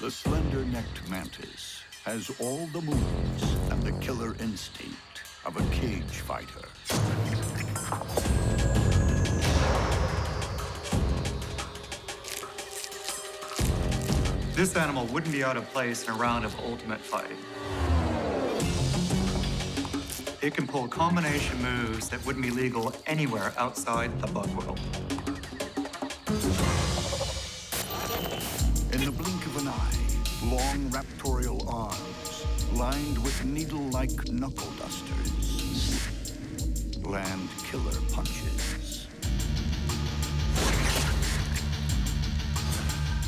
The slender-necked mantis has all the moves and the killer instinct of a cage fighter. This animal wouldn't be out of place in a round of ultimate fighting. It can pull combination moves that wouldn't be legal anywhere outside the bug world. In the blink of an eye, long raptorial arms, lined with needle-like knuckle dusters, land killer punches.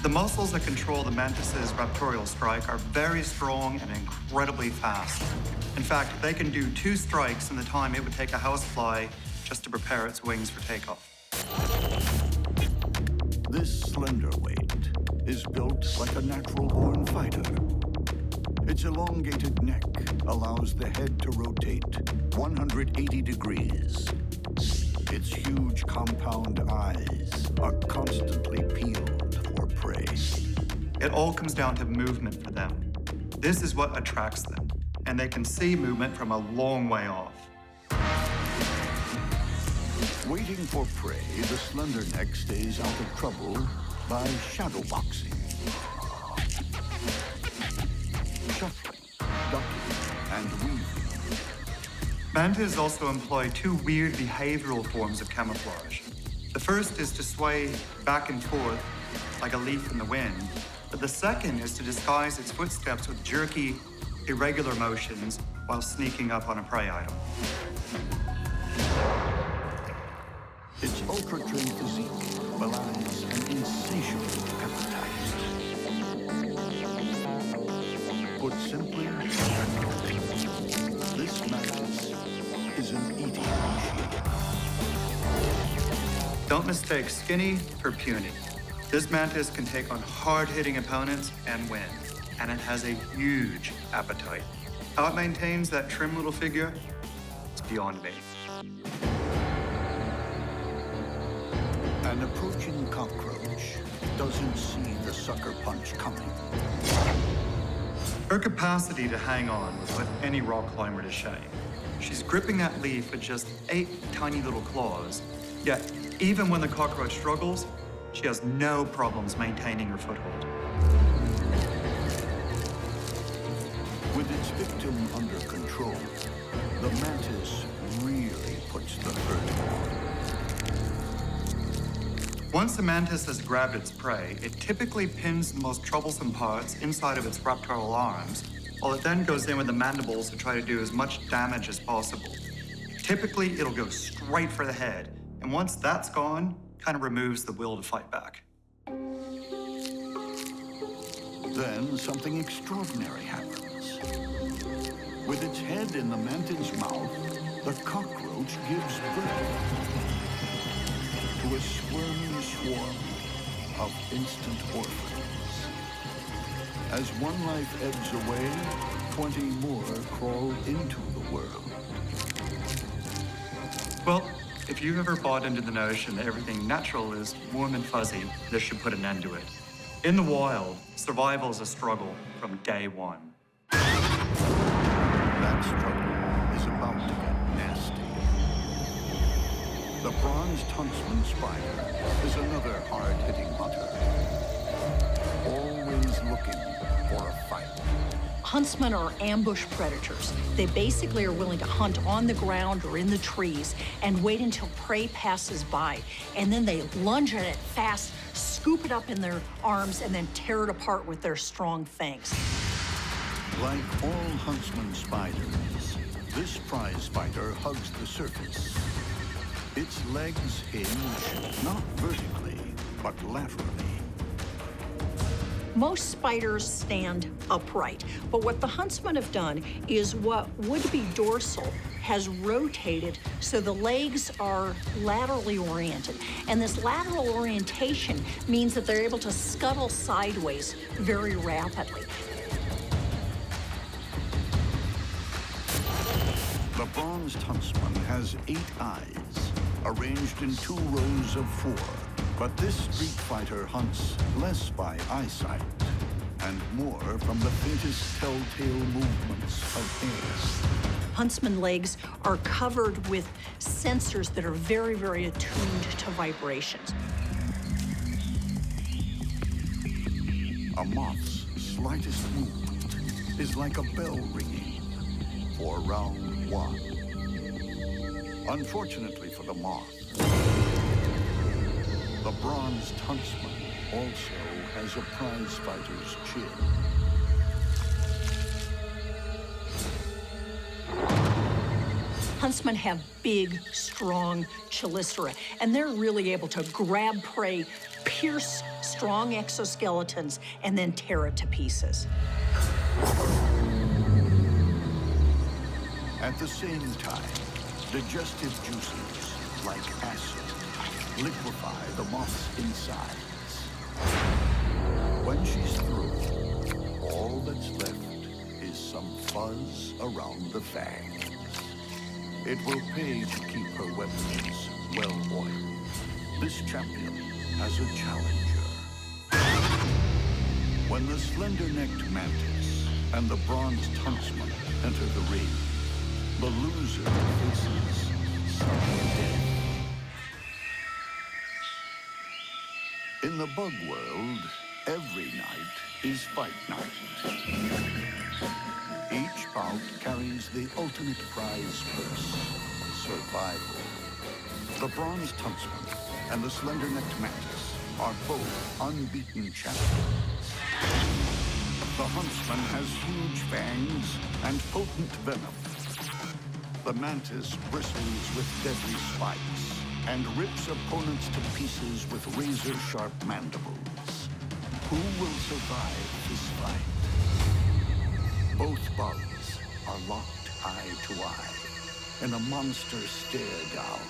The muscles that control the mantis's raptorial strike are very strong and incredibly fast. In fact, they can do 2 strikes in the time it would take a housefly just to prepare its wings for takeoff. This slender weight is built like a natural-born fighter. Its elongated neck allows the head to rotate 180 degrees. Its huge compound eyes are constantly peeled for prey. It all comes down to movement for them. This is what attracts them, and they can see movement from a long way off. Waiting for prey, the slender neck stays out of trouble by shadowboxing, shuffling, ducking, and weaving. Mantis also employ 2 weird behavioral forms of camouflage. The first is to sway back and forth like a leaf in the wind, but the second is to disguise its footsteps with jerky, irregular motions while sneaking up on a prey item. Its ultra-trim physique belies an insatiable appetite. Put simply, this mantis is an eating machine. Don't mistake skinny for puny. This mantis can take on hard-hitting opponents and win, and it has a huge appetite. How it maintains that trim little figure, it's beyond me. An approaching cockroach doesn't see the sucker punch coming. Her capacity to hang on would put any rock climber to shame. She's gripping that leaf with just 8 tiny little claws, yet even when the cockroach struggles, she has no problems maintaining her foothold. With its victim under control, the mantis really puts the hurt on. Once the mantis has grabbed its prey, it typically pins the most troublesome parts inside of its raptorial arms, while it then goes in with the mandibles to try to do as much damage as possible. Typically, it'll go straight for the head, and once that's gone, kind of removes the will to fight back. Then something extraordinary happens. With its head in the mantis mouth, the cockroach gives birth to a squirming swarm of instant orphans. As one life ebbs away, 20 more crawl into the world. Well, if you've ever bought into the notion that everything natural is warm and fuzzy, this should put an end to it. In the wild, survival is a struggle from day one. That struggle is about to get nasty. The bronzed huntsman spider is another hard-hitting hunter, always looking for a fight. Huntsmen are ambush predators. They basically are willing to hunt on the ground or in the trees and wait until prey passes by. And then they lunge at it fast, scoop it up in their arms, and then tear it apart with their strong fangs. Like all huntsman spiders, this prize spider hugs the surface. Its legs hinge not vertically, but laterally. Most spiders stand upright, but what the huntsmen have done is what would be dorsal has rotated so the legs are laterally oriented. And this lateral orientation means that they're able to scuttle sideways very rapidly. The bronzed huntsman has 8 eyes, arranged in 2 rows of 4. But this street fighter hunts less by eyesight and more from the faintest telltale movements of air. Huntsman legs are covered with sensors that are very, very attuned to vibrations. A moth's slightest movement is like a bell ringing for round one. Unfortunately for the moth, the bronzed huntsman also has a prize fighter's chin. Huntsmen have big, strong chelicera, and they're really able to grab prey, pierce strong exoskeletons, and then tear it to pieces. At the same time, digestive juices, like acid, liquefy the moth's insides. When she's through, all that's left is some fuzz around the fangs. It will pay to keep her weapons well-oiled. This champion has a challenger. When the slender-necked mantis and the bronzed huntsman enter the ring, the loser faces sudden death. In the bug world, every night is fight night. Each bout carries the ultimate prize purse, survival. The bronzed huntsman and the slender-necked mantis are both unbeaten champions. The huntsman has huge fangs and potent venom. The mantis bristles with deadly spikes and rips opponents to pieces with razor-sharp mandibles. Who will survive this fight? Both bugs are locked eye to eye in a monster stare down.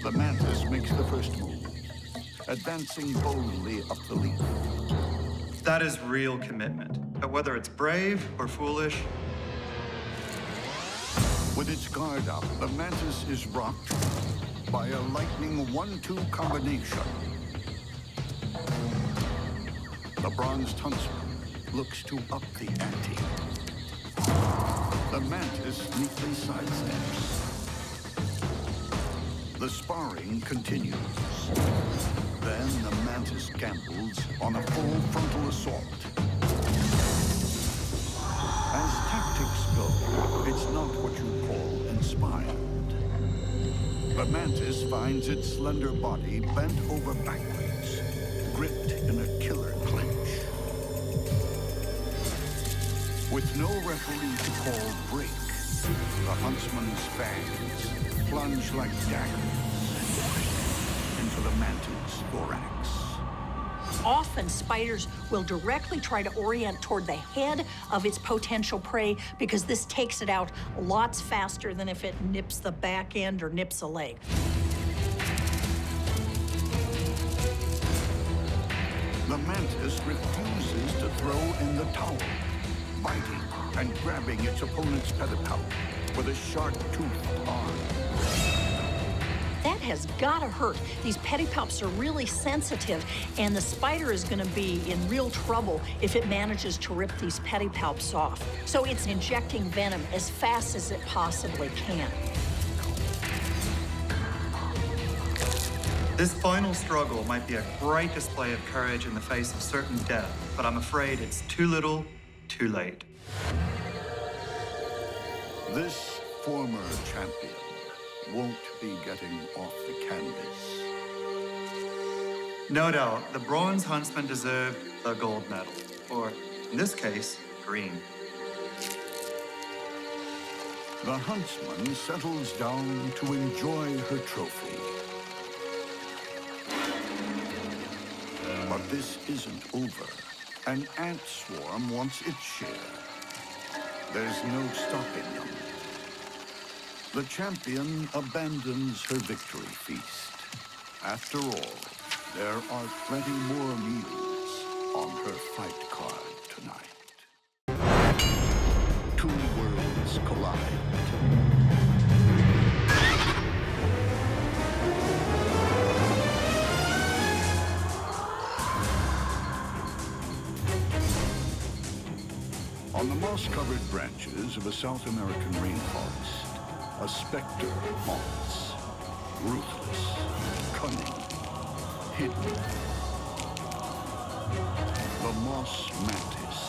The mantis makes the first move, advancing boldly up the leaf. That is real commitment. But whether it's brave or foolish, With its guard up, the mantis is rocked by a lightning 1-2 combination. The bronzed huntsman looks to up the ante. The mantis neatly sidesteps. The sparring continues. Then the mantis gambles on a full frontal assault. As tactics go, it's not what you call inspired. The mantis finds its slender body bent over backwards, gripped in a killer clinch. With no referee to call break, the huntsman's fangs plunge like daggers into the mantis' thorax. Often, spiders will directly try to orient toward the head of its potential prey because this takes it out lots faster than if it nips the back end or nips a leg. The mantis refuses to throw in the towel, biting and grabbing its opponent's pedipalp with a sharp-toothed arm. That has got to hurt. These pedipalps are really sensitive, and the spider is going to be in real trouble if it manages to rip these pedipalps off. So it's injecting venom as fast as it possibly can. this final struggle might be a great display of courage in the face of certain death, but I'm afraid it's too little, too late. This former champion won't be getting off the canvas. No doubt, the bronze huntsman deserved the gold medal, or in this case, green. The huntsman settles down to enjoy her trophy. But this isn't over. An ant swarm wants its share. There's no stopping them. The champion abandons her victory feast. After all, there are plenty more meals on her fight card tonight. Two worlds collide. On the moss-covered branches of a South American rainforest, a specter haunts. Ruthless, cunning, hidden. The Moss Mantis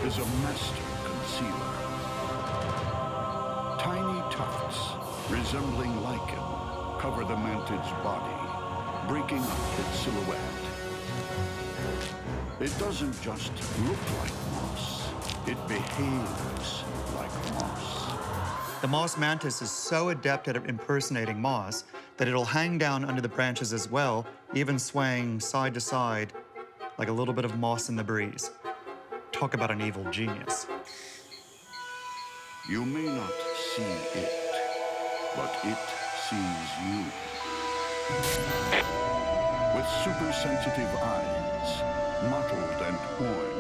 is a master concealer. Tiny tufts, resembling lichen, cover the mantid's body, breaking up its silhouette. It doesn't just look like moss, it behaves like moss. The Moss Mantis is so adept at impersonating moss that it'll hang down under the branches as well, even swaying side to side like a little bit of moss in the breeze. Talk about an evil genius. You may not see it, but it sees you. With super-sensitive eyes, mottled and horned,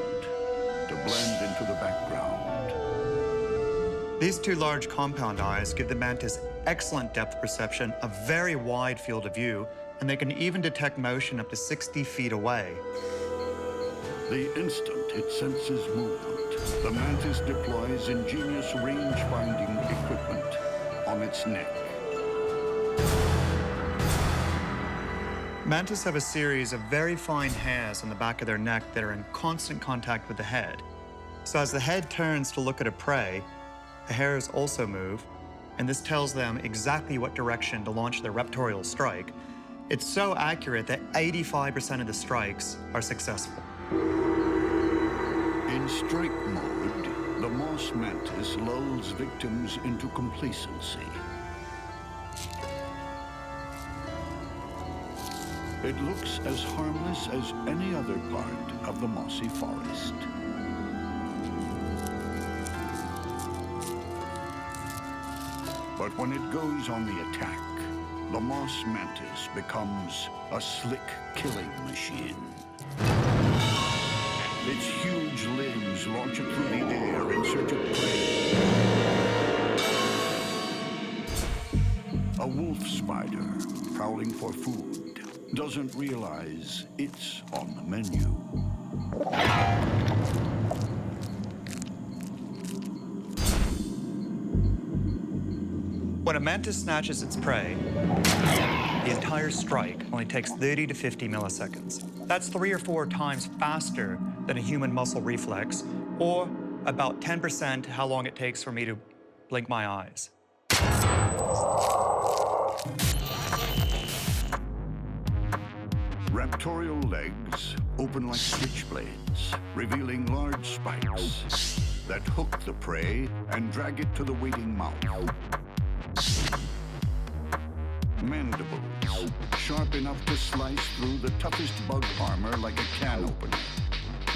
to blend into the background. These two large compound eyes give the mantis excellent depth perception, a very wide field of view, and they can even detect motion up to 60 feet away. The instant it senses movement, the mantis deploys ingenious range-finding equipment on its neck. Mantis have a series of very fine hairs on the back of their neck that are in constant contact with the head. So as the head turns to look at a prey, the hairs also move, and this tells them exactly what direction to launch their raptorial strike. It's so accurate that 85% of the strikes are successful. In strike mode, the Moss Mantis lulls victims into complacency. It looks as harmless as any other part of the mossy forest. But when it goes on the attack, the Moss Mantis becomes a slick killing machine. Its huge limbs launch it through the air in search of prey. A wolf spider, prowling for food, doesn't realize it's on the menu. When a mantis snatches its prey, the entire strike only takes 30 to 50 milliseconds. That's 3 or 4 times faster than a human muscle reflex, or about 10% how long it takes for me to blink my eyes. Raptorial legs open like switchblades, revealing large spikes that hook the prey and drag it to the waiting mouth. Mandibles, sharp enough to slice through the toughest bug armor like a can opener,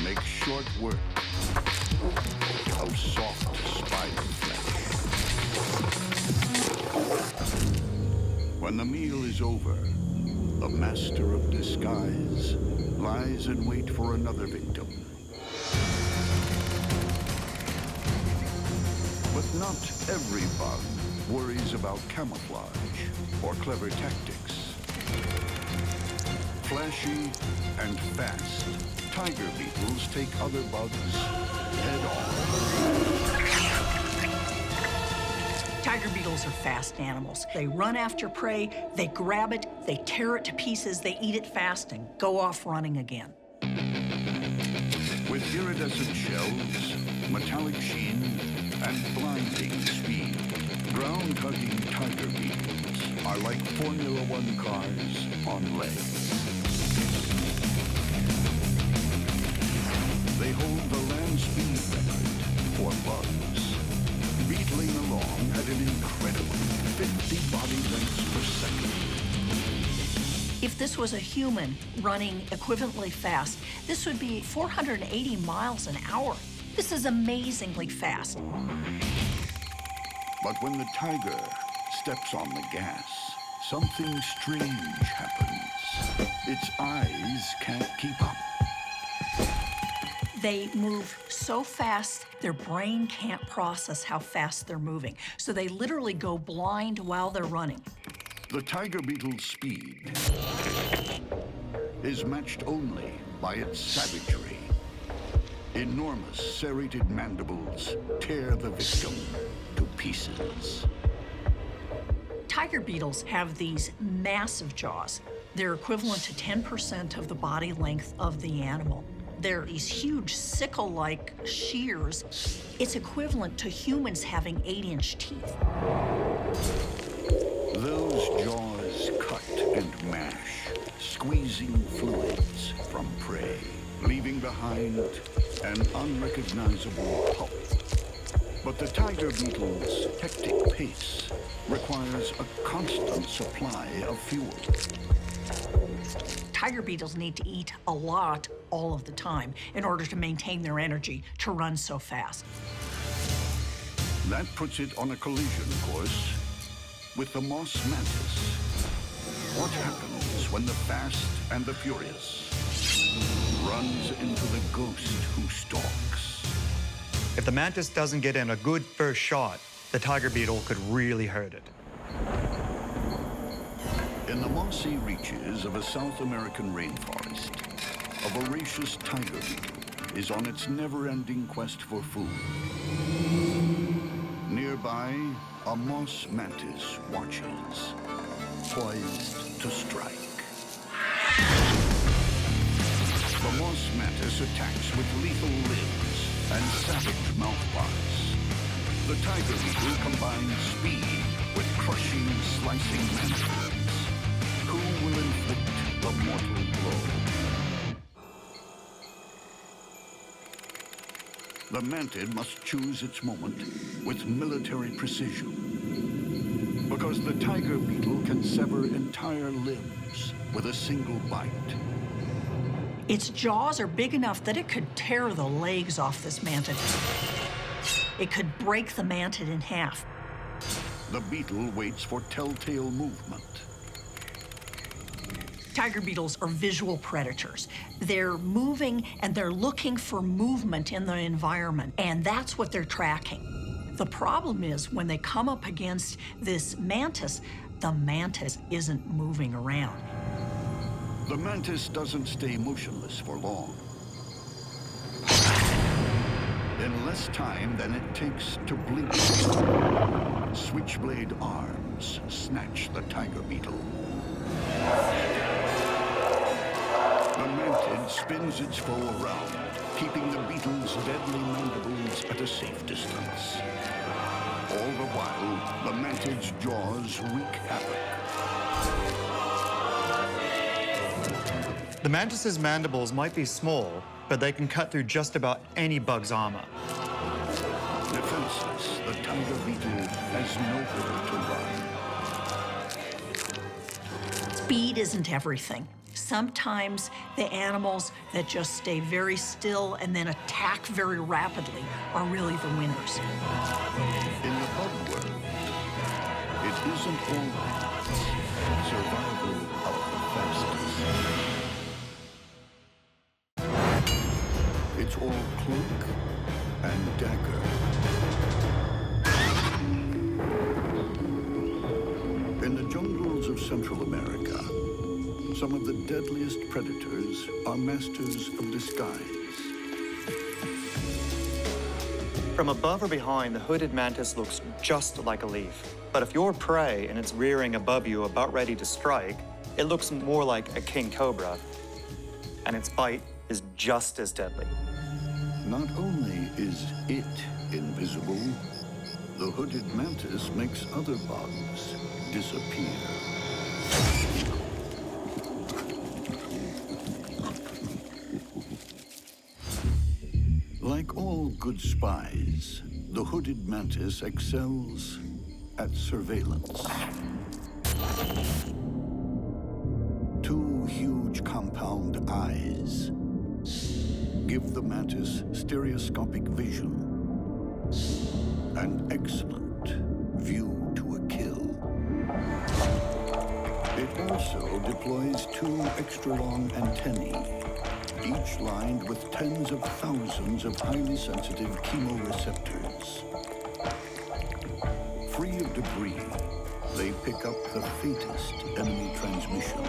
make short work of soft spider flesh. When the meal is over, the master of disguise lies in wait for another victim. But not every bug worries about camouflage or clever tactics. Flashy and fast, tiger beetles take other bugs head on. Tiger beetles are fast animals. They run after prey, they grab it, they tear it to pieces, they eat it fast and go off running again. With iridescent shells, metallic sheen, and blinding speed, ground-hugging tiger beetles are like Formula One cars on legs. They hold the land speed record for bugs, beetling along at an incredible 50 body lengths per second. If this was a human running equivalently fast, this would be 480 miles an hour. This is amazingly fast. But when the tiger steps on the gas, something strange happens. Its eyes can't keep up. They move so fast, their brain can't process how fast they're moving. So they literally go blind while they're running. The tiger beetle's speed is matched only by its savagery. Enormous serrated mandibles tear the victim to pieces. Tiger beetles have these massive jaws. They're equivalent to 10% of the body length of the animal. They're these huge sickle-like shears. It's equivalent to humans having 8-inch teeth. Those jaws cut and mash, squeezing fluids from prey, leaving behind an unrecognizable pulp. But the tiger beetle's hectic pace requires a constant supply of fuel. Tiger beetles need to eat a lot all of the time in order to maintain their energy to run so fast. That puts it on a collision course with the Moss Mantis. What happens when the fast and the furious runs into the ghost who stalks? If the mantis doesn't get in a good first shot, the tiger beetle could really hurt it. In the mossy reaches of a South American rainforest, a voracious tiger beetle is on its never-ending quest for food. Nearby, a Moss Mantis watches, poised to strike. The Moss Mantis attacks with lethal limbs and savage mouthparts. The tiger beetle combines speed with crushing, slicing mandibles. Who will inflict the mortal blow? The mantid must choose its moment with military precision, because the tiger beetle can sever entire limbs with a single bite. Its jaws are big enough that it could tear the legs off this mantid. It could break the mantid in half. The beetle waits for telltale movement. Tiger beetles are visual predators. They're moving and they're looking for movement in the environment, and that's what they're tracking. The problem is when they come up against this mantis, the mantis isn't moving around. The mantis doesn't stay motionless for long. In less time than it takes to blink, switchblade arms snatch the tiger beetle. The mantid spins its foe around, keeping the beetle's deadly mandibles at a safe distance. All the while, the mantid's jaws wreak havoc. The mantis's mandibles might be small, but they can cut through just about any bug's armor. Defenseless, the tiger beetle has nowhere to run. Speed isn't everything. Sometimes the animals that just stay very still and then attack very rapidly are really the winners. In the bug world, it isn't always survival of the fastest. It's all cloak and dagger. In the jungles of Central America, some of the deadliest predators are masters of disguise. From above or behind, the hooded mantis looks just like a leaf. But if you're prey and it's rearing above you about ready to strike, it looks more like a king cobra, and its bite is just as deadly. Not only is it invisible, the hooded mantis makes other bugs disappear. Like all good spies, the hooded mantis excels at surveillance. Two huge compound eyes give the mantis stereoscopic vision, an excellent view to a kill. It also deploys two extra-long antennae, each lined with tens of thousands of highly sensitive chemoreceptors. Free of debris, they pick up the faintest enemy transmission.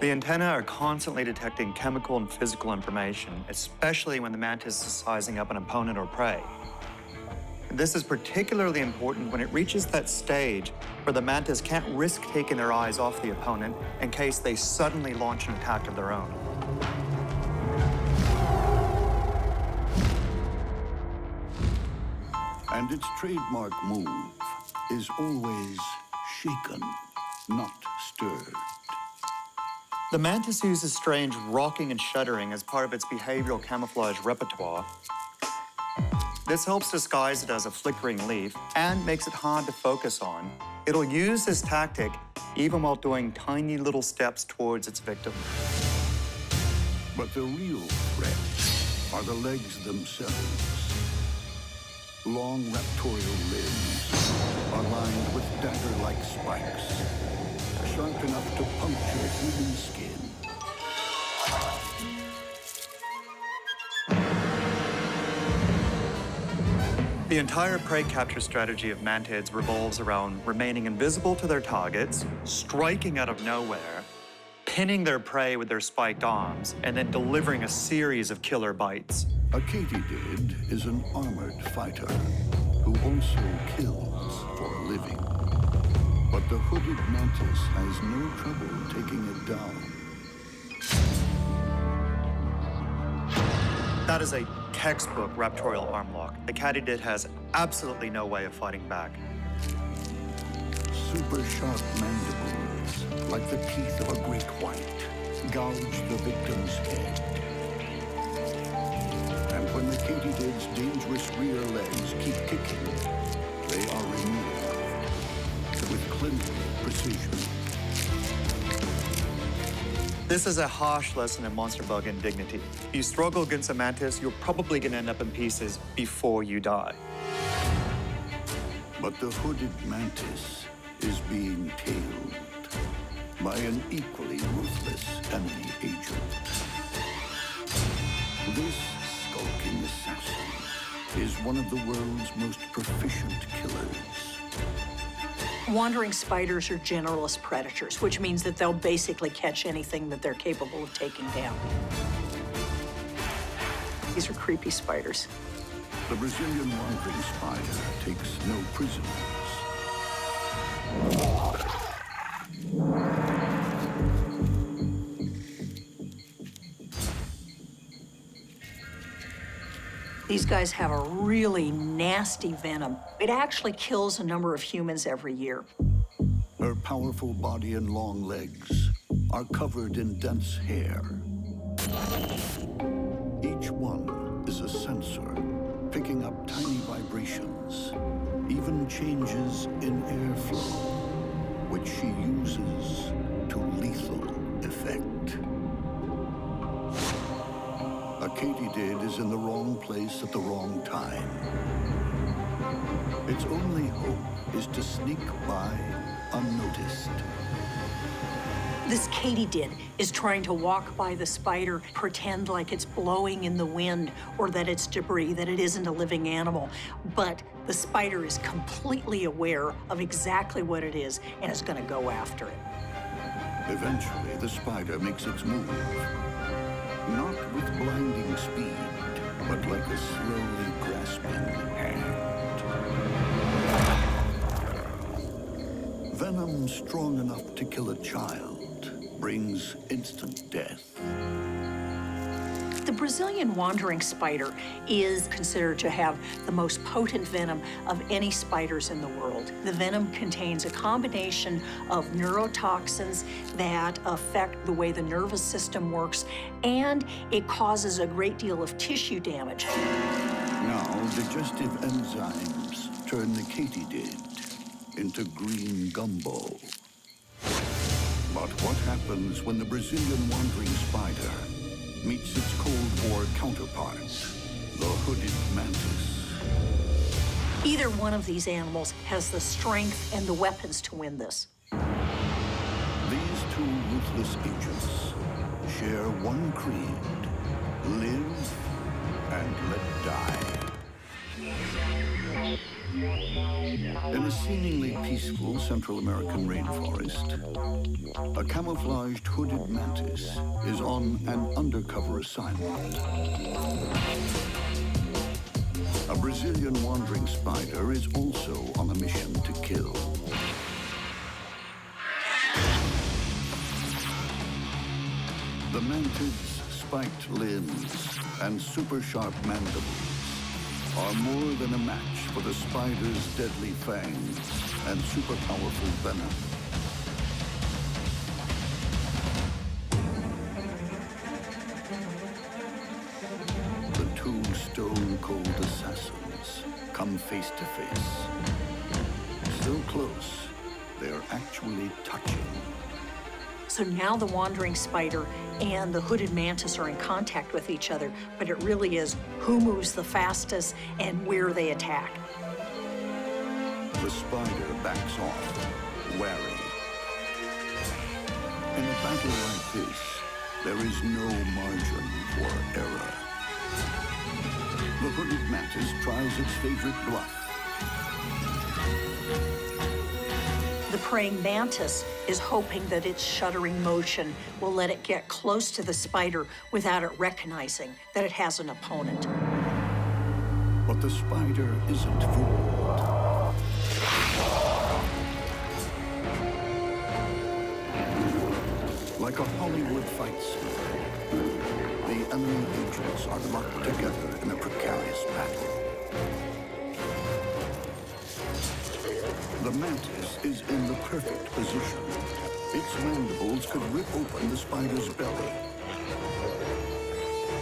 The antennae are constantly detecting chemical and physical information, especially when the mantis is sizing up an opponent or prey. This is particularly important when it reaches that stage where the mantis can't risk taking their eyes off the opponent in case they suddenly launch an attack of their own. And its trademark move is always shaken, not stirred. The mantis uses strange rocking and shuddering as part of its behavioral camouflage repertoire. This helps disguise it as a flickering leaf and makes it hard to focus on. It'll use this tactic even while doing tiny little steps towards its victim. But the real threat are the legs themselves. Long raptorial limbs are lined with dagger-like spikes, sharp enough to puncture human skin. The entire prey capture strategy of mantids revolves around remaining invisible to their targets, striking out of nowhere, pinning their prey with their spiked arms, and then delivering a series of killer bites. A katydid is an armored fighter who also kills for a living. But the hooded mantis has no trouble taking it down. That is a textbook raptorial arm lock. The katydid has absolutely no way of fighting back. Super sharp mandibles, like the teeth of a great white, gouge the victim's head. And when the katydid's dangerous rear legs keep kicking, they are removed with clinical precision. This is a harsh lesson in monster bug indignity. If you struggle against a mantis, you're probably gonna end up in pieces before you die. But the hooded mantis is being tailed by an equally ruthless enemy agent. This skulking assassin is one of the world's most proficient killers. Wandering spiders are generalist predators, which means that they'll basically catch anything that they're capable of taking down. These are creepy spiders. The Brazilian wandering spider takes no prisoners. These guys have a really nasty venom. It actually kills a number of humans every year. Her powerful body and long legs are covered in dense hair. Each one is a sensor, picking up tiny vibrations, even changes in airflow, which she uses to lethal effect. A katydid is in the wrong place at the wrong time. Its only hope is to sneak by unnoticed. This katydid is trying to walk by the spider, pretend like it's blowing in the wind or that it's debris, that it isn't a living animal. But the spider is completely aware of exactly what it is and is going to go after it. Eventually, the spider makes its move. Not with blinding speed, but like a slowly grasping hand. Venom strong enough to kill a child brings instant death. The Brazilian wandering spider is considered to have the most potent venom of any spiders in the world. The venom contains a combination of neurotoxins that affect the way the nervous system works, and it causes a great deal of tissue damage. Now, digestive enzymes turn the katydid into green gumbo. But what happens when the Brazilian wandering spider meets its Cold War counterpart, the hooded mantis? Either one of these animals has the strength and the weapons to win this. These two ruthless agents share one creed: live and let die. In a seemingly peaceful Central American rainforest, a camouflaged hooded mantis is on an undercover assignment. A Brazilian wandering spider is also on a mission to kill. The mantis' spiked limbs and super sharp mandibles are more than a match for the spider's deadly fangs and super powerful venom. The two stone-cold assassins come face to face. So close, they are actually touching. So now the wandering spider and the hooded mantis are in contact with each other, but it really is who moves the fastest and where they attack. The spider backs off, wary. In a battle like this, there is no margin for error. The hooded mantis tries its favorite bluff. The praying mantis is hoping that its shuddering motion will let it get close to the spider without it recognizing that it has an opponent. But the spider isn't fooled. Like a Hollywood fight scene, the enemy agents are locked together in a precarious battle. The mantis is in the perfect position. Its mandibles could rip open the spider's belly.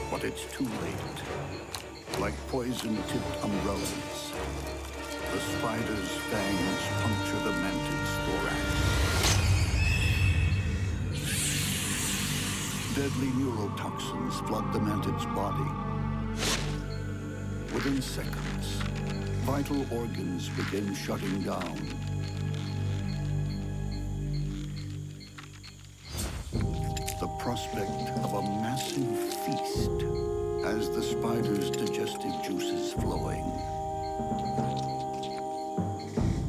But it's too late. Like poison-tipped umbrellas, the spider's fangs puncture the mantis' thorax. Deadly neurotoxins flood the mantis' body. Within seconds, vital organs begin shutting down. The prospect of a massive feast as the spider's digestive juices flowing.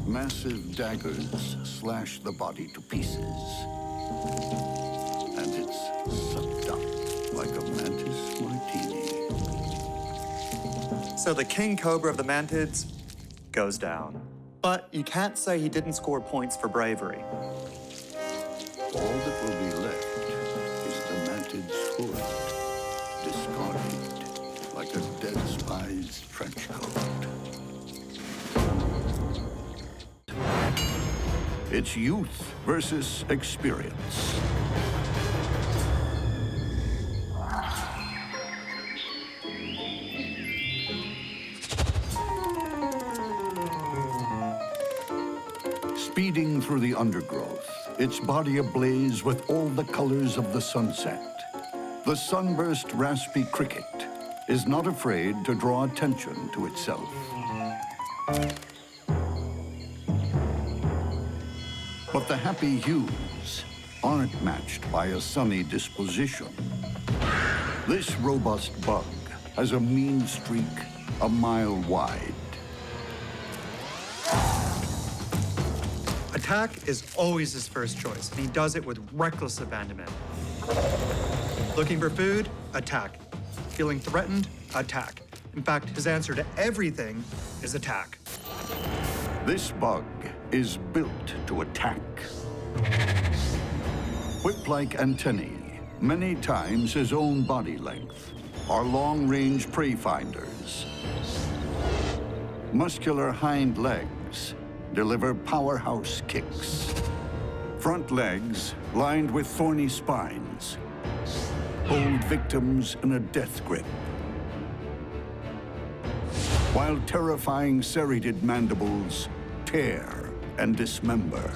Massive daggers slash the body to pieces. And it's sucked up like a mantis martini. So the king cobra of the mantids goes down. But you can't say he didn't score points for bravery. All that will be left is the mantid's hood, discarded like a dead spy's trench coat. It's youth versus experience. Speeding through the undergrowth, its body ablaze with all the colors of the sunset. The sunburst raspy cricket is not afraid to draw attention to itself. But the happy hues aren't matched by a sunny disposition. This robust bug has a mean streak a mile wide. Attack is always his first choice, and he does it with reckless abandonment. Looking for food? Attack. Feeling threatened? Attack. In fact, his answer to everything is attack. This bug is built to attack. Whip-like antennae, many times his own body length, are long-range prey finders. Muscular hind legs deliver powerhouse kicks. Front legs, lined with thorny spines, hold victims in a death grip. While terrifying serrated mandibles tear and dismember.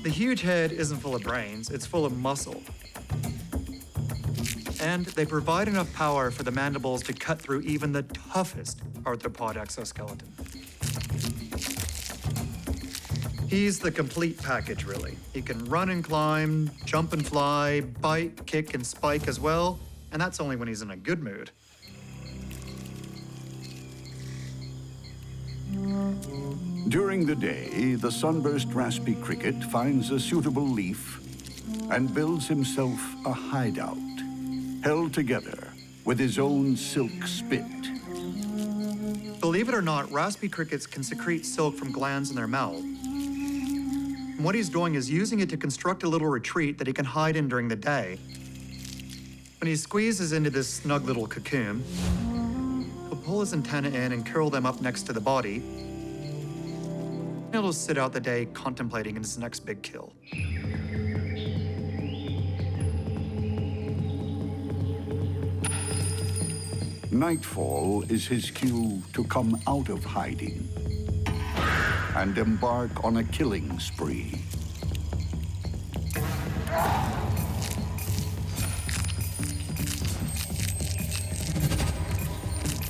The huge head isn't full of brains, it's full of muscle. And they provide enough power for the mandibles to cut through even the toughest arthropod exoskeleton. He's the complete package, really. He can run and climb, jump and fly, bite, kick, and spike as well, And that's only when he's in a good mood. During the day, the sunburst raspy cricket finds a suitable leaf and builds himself a hideout, held together with his own silk spit. Believe it or not, raspy crickets can secrete silk from glands in their mouth. And what he's doing is using it to construct a little retreat that he can hide in during the day. When he squeezes into this snug little cocoon, he'll pull his antennae in and curl them up next to the body. He'll just sit out the day contemplating his next big kill. Nightfall is his cue to come out of hiding and embark on a killing spree.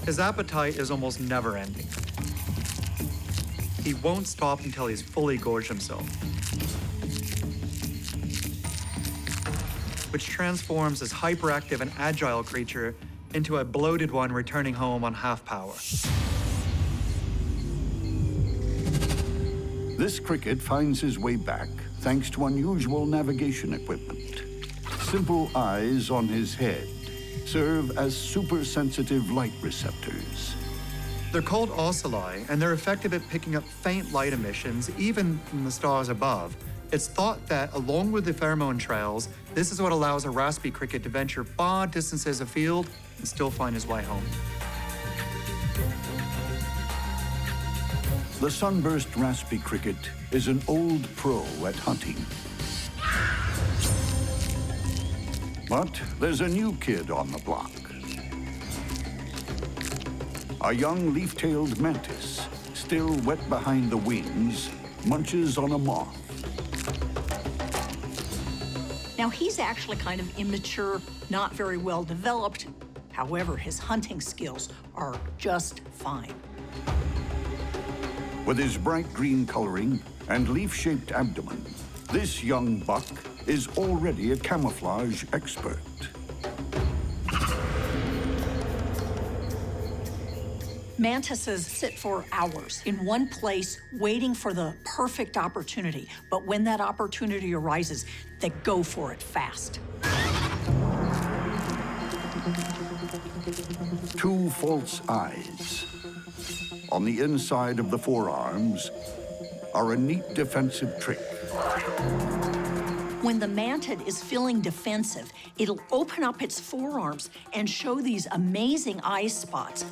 His appetite is almost never ending. He won't stop until he's fully gorged himself, which transforms this hyperactive and agile creature into a bloated one returning home on half power. This cricket finds his way back thanks to unusual navigation equipment. Simple eyes on his head serve as super-sensitive light receptors. They're called ocelli, and they're effective at picking up faint light emissions, even from the stars above. It's thought that, along with the pheromone trails, this is what allows a raspy cricket to venture far distances afield and still find his way home. The sunburst raspy cricket is an old pro at hunting. But there's a new kid on the block. A young leaf-tailed mantis, still wet behind the wings, munches on a moth. Now, he's actually kind of immature, not very well developed. However, his hunting skills are just fine. With his bright green coloring and leaf-shaped abdomen, this young buck is already a camouflage expert. Mantises sit for hours in one place waiting for the perfect opportunity. But when that opportunity arises, they go for it fast. Two false eyes on the inside of the forearms are a neat defensive trick. When the mantid is feeling defensive, it'll open up its forearms and show these amazing eye spots.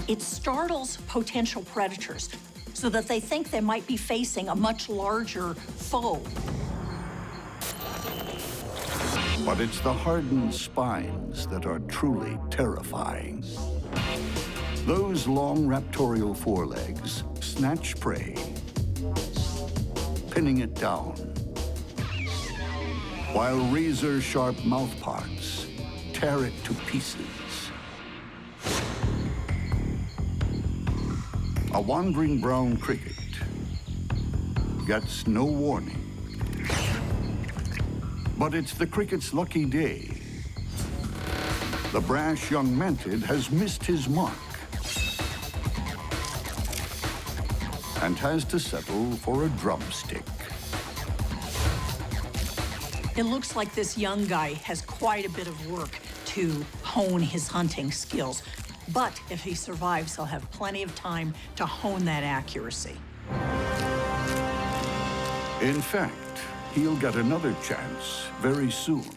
It startles potential predators so that they think they might be facing a much larger foe. But it's the hardened spines that are truly terrifying. Those long raptorial forelegs snatch prey, pinning it down, while razor-sharp mouthparts tear it to pieces. A wandering brown cricket gets no warning. But it's the cricket's lucky day. The brash young mantid has missed his mark and has to settle for a drumstick. It looks like this young guy has quite a bit of work to hone his hunting skills. But if he survives, he'll have plenty of time to hone that accuracy. In fact, he'll get another chance very soon.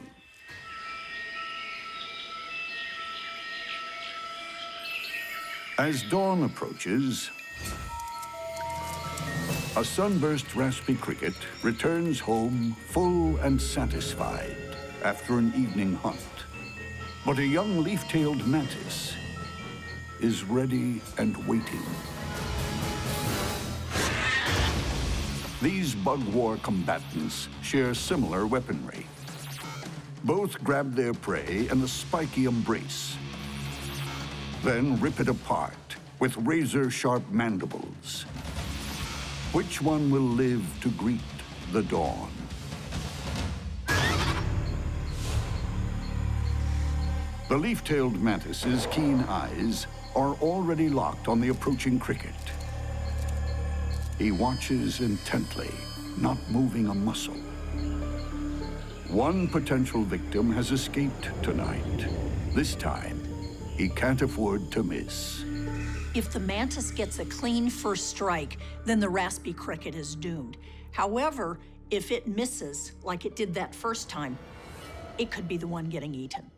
As dawn approaches, a sunburst raspy cricket returns home full and satisfied after an evening hunt. But a young leaf-tailed mantis is ready and waiting. These bug war combatants share similar weaponry. Both grab their prey in a spiky embrace, then rip it apart with razor-sharp mandibles. Which one will live to greet the dawn? The leaf-tailed mantis's keen eyes are already locked on the approaching cricket. He watches intently, not moving a muscle. One potential victim has escaped tonight. This time, he can't afford to miss. If the mantis gets a clean first strike, then the raspy cricket is doomed. However, if it misses, like it did that first time, it could be the one getting eaten.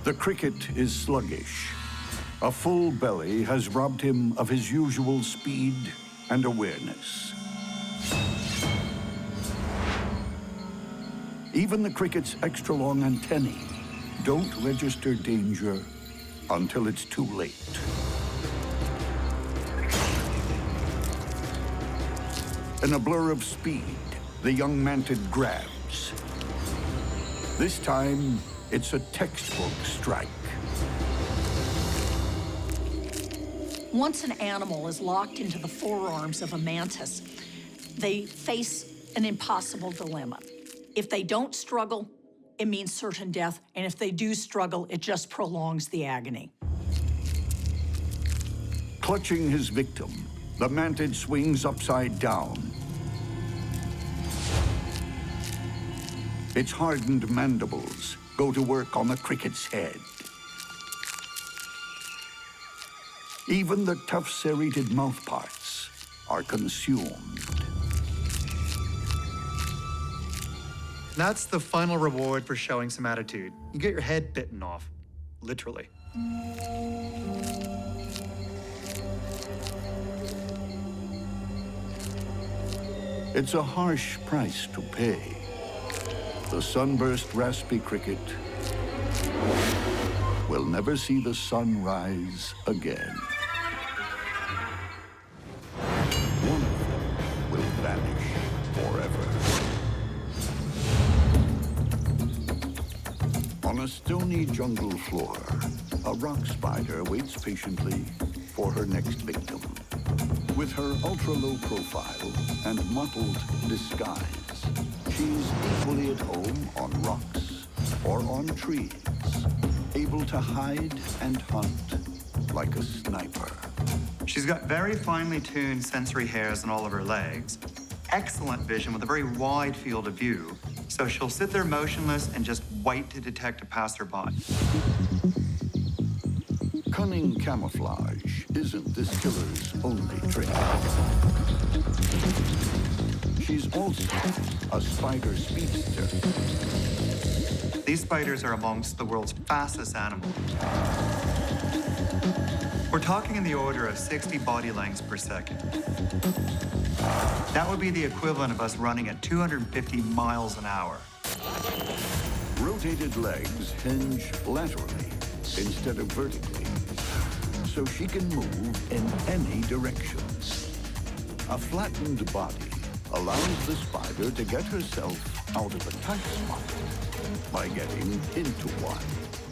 The cricket is sluggish. A full belly has robbed him of his usual speed and awareness. Even the cricket's extra-long antennae don't register danger until it's too late. In a blur of speed, the young mantid grabs. This time, it's a textbook strike. Once an animal is locked into the forearms of a mantis, they face an impossible dilemma. If they don't struggle, it means certain death, and if they do struggle, it just prolongs the agony. Clutching his victim, the mantid swings upside down. Its hardened mandibles go to work on the cricket's head. Even the tough serrated mouthparts are consumed. That's the final reward for showing some attitude. You get your head bitten off, literally. It's a harsh price to pay. The sunburst raspy cricket will never see the sun rise again. One of them will vanish forever. On a stony jungle floor, a rock spider waits patiently for her next victim. With her ultra-low profile and mottled disguise, she's equally at home on rocks or on trees, able to hide and hunt like a sniper. She's got very finely tuned sensory hairs on all of her legs, excellent vision with a very wide field of view, so she'll sit there motionless and just wait to detect a passerby. Cunning camouflage isn't this killer's only trick. She's also a spider speedster. These spiders are amongst the world's fastest animals. We're talking in the order of 60 body lengths per second. That would be the equivalent of us running at 250 miles an hour. Rotated legs hinge laterally instead of vertically, so she can move in any direction. A flattened body allows the spider to get herself out of a tight spot by getting into one.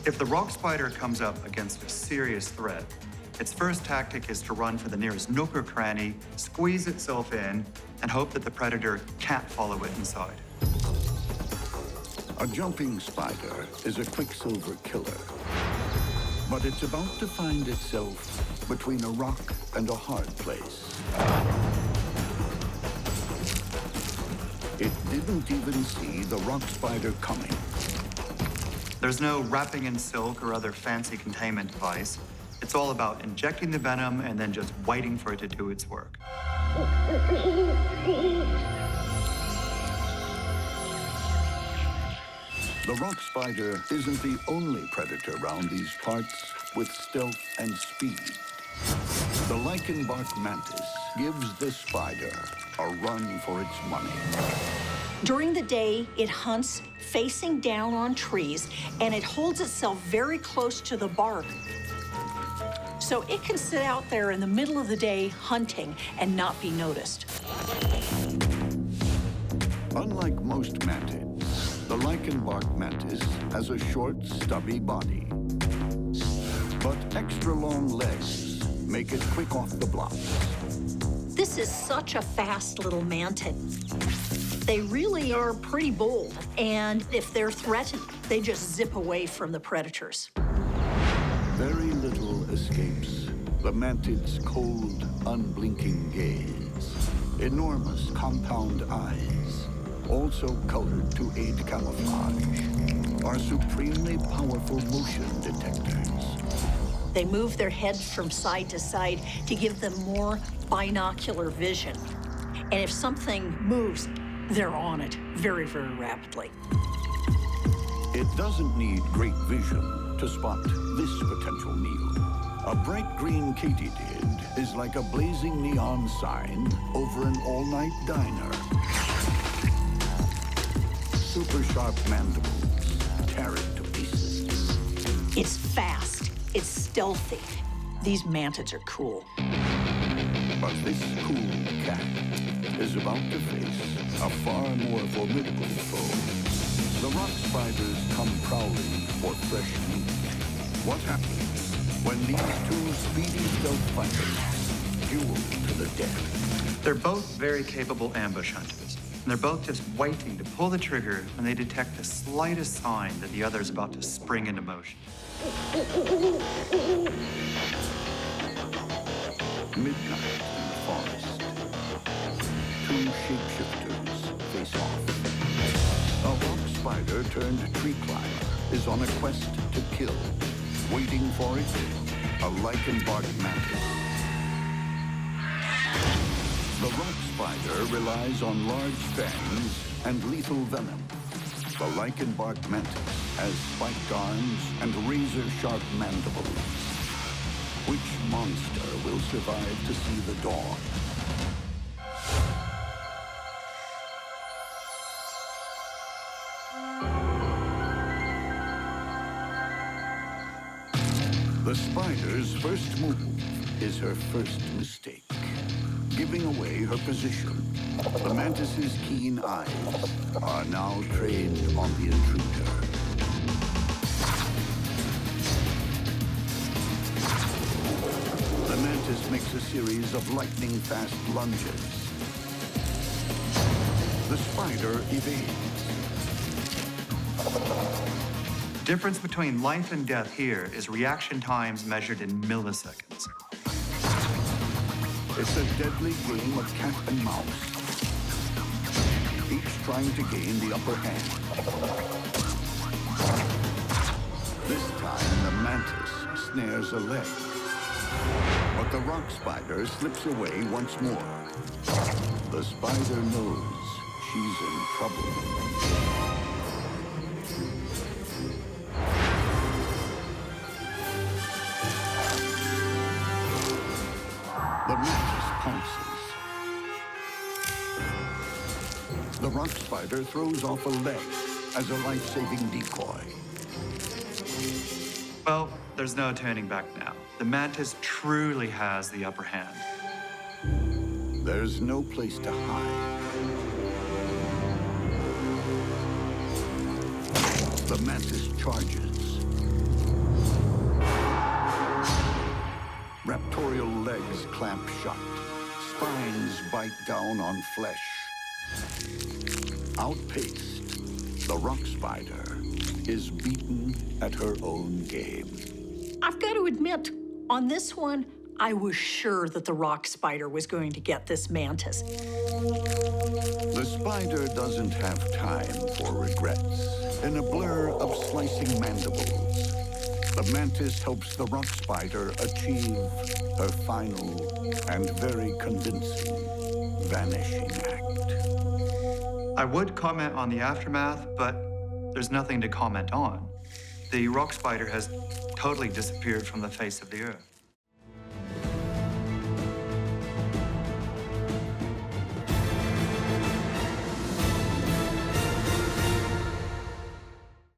If the rock spider comes up against a serious threat, its first tactic is to run for the nearest nook or cranny, squeeze itself in, and hope that the predator can't follow it inside. A jumping spider is a quicksilver killer, but it's about to find itself between a rock and a hard place. It didn't even see the rock spider coming. There's no wrapping in silk or other fancy containment device. It's all about injecting the venom and then just waiting for it to do its work. The rock spider isn't the only predator around these parts with stealth and speed. The lichen bark mantis gives the spider a run for its money. During the day, it hunts facing down on trees, and it holds itself very close to the bark. So it can sit out there in the middle of the day hunting and not be noticed. Unlike most mantids, the lichen bark mantis has a short, stubby body. But extra long legs make it quick off the block. This is such a fast little mantid. They really are pretty bold, and if they're threatened, They just zip away from the predators. Very little escapes the mantid's cold, unblinking gaze. Enormous compound eyes, also colored to aid camouflage, are supremely powerful motion detectors. They move their heads from side to side to give them more binocular vision. And if something moves, they're on it very, very rapidly. It doesn't need great vision to spot this potential meal. A bright green katydid is like a blazing neon sign over an all-night diner. Super sharp mandibles tear it to pieces. It's fast, it's stealthy. These mantids are cool. But this cool cat is about to face a far more formidable foe. The rock spiders come prowling for fresh meat. What happens when these two speedy stealth fighters duel to the death? They're both very capable ambush hunters, and they're both just waiting to pull the trigger when they detect the slightest sign that the other is about to spring into motion. Midnight in the forest. Two shapeshifters face off. A rock spider turned tree climber is on a quest to kill. Waiting for it, a lichen bark mantis. The rock spider relies on large fangs and lethal venom. The lichen bark mantis has spiked arms and razor-sharp mandibles. Which monster will survive to see the dawn? The spider's first move is her first mistake, giving away her position. The mantis's keen eyes are now trained on the intruder. The mantis makes a series of lightning-fast lunges. The spider evades. The difference between life and death here is reaction times measured in milliseconds. It's a deadly game of cat and mouse, each trying to gain the upper hand. This time, the mantis snares a leg, but the rock spider slips away once more. The spider knows she's in trouble. The mantis pounces. The rock spider throws off a leg as a life-saving decoy. Well, there's no turning back now. The mantis truly has the upper hand. There's no place to hide. The mantis charges. Raptorial legs clamp shut. Spines bite down on flesh. Outpaced, the rock spider is beaten at her own game. I've got to admit, on this one, I was sure that the rock spider was going to get this mantis. The spider doesn't have time for regrets. In a blur of slicing mandibles, the mantis helps the rock spider achieve her final and very convincing vanishing act. I would comment on the aftermath, but there's nothing to comment on. The rock spider has totally disappeared from the face of the earth.